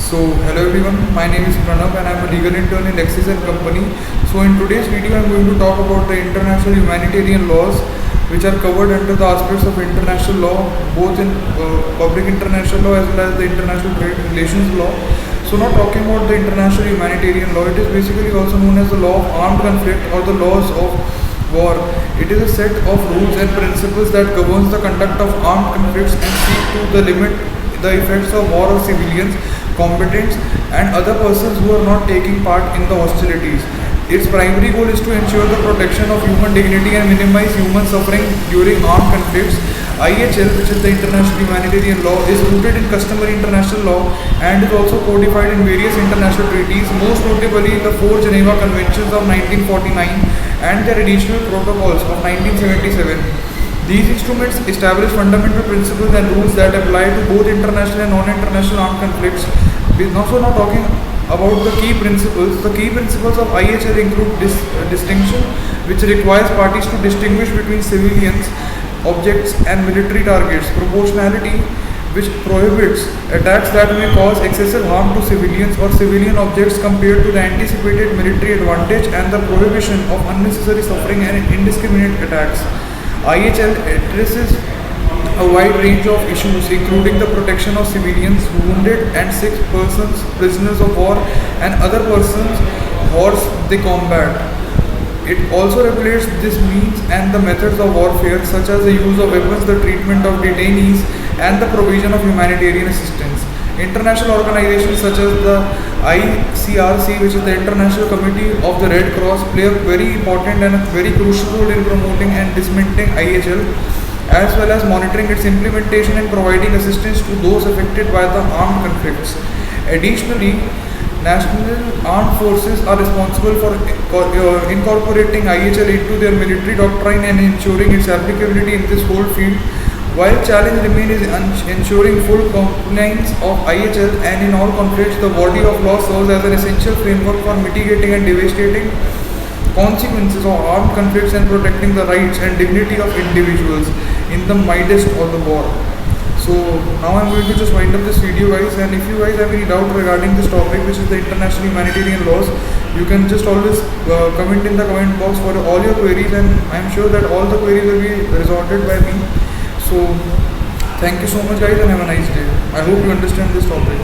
So hello everyone, my name is Pranav and I am a legal intern in Lexis and Company. So in today's video I am going to talk about the international humanitarian laws which are covered under the aspects of international law, both in public international law as well as the international trade relations law. So now talking about the international humanitarian law, it is basically also known as the law of armed conflict or the laws of war. It is a set of rules and principles that governs the conduct of armed conflicts and seek to limit the effects of war on civilians, combatants and other persons who are not taking part in the hostilities. Its primary goal is to ensure the protection of human dignity and minimize human suffering during armed conflicts. IHL, which is the International Humanitarian Law, is rooted in customary international law and is also codified in various international treaties, most notably in the four Geneva Conventions of 1949 and their additional protocols of 1977. These instruments establish fundamental principles and rules that apply to both international and non-international armed conflicts. We are also now talking about the key principles. The key principles of IHL include distinction, which requires parties to distinguish between civilians, objects and military targets. Proportionality, which prohibits attacks that may cause excessive harm to civilians or civilian objects compared to the anticipated military advantage, and the prohibition of unnecessary suffering and indiscriminate attacks. IHL addresses a wide range of issues including the protection of civilians, wounded and sick persons, prisoners of war and other persons wars they combat. It also regulates these means and the methods of warfare, such as the use of weapons, the treatment of detainees and the provision of humanitarian assistance. International organizations such as the ICRC, which is the International Committee of the Red Cross, play a very important and a very crucial role in promoting and dismantling IHL, as well as monitoring its implementation and providing assistance to those affected by the armed conflicts. Additionally, national armed forces are responsible for incorporating IHL into their military doctrine and ensuring its applicability in this whole field. While challenge remains ensuring full compliance of IHL, and in all conflicts the body of law serves as an essential framework for mitigating and devastating consequences of armed conflicts and protecting the rights and dignity of individuals in the midst of the war. So now I'm going to just wind up this video, guys, and if you guys have any doubt regarding this topic, which is the international humanitarian laws, you can just always comment in the comment box for all your queries, and I'm sure that all the queries will be resolved by me. So thank you so much, guys, and have a nice day. I hope you understand this topic.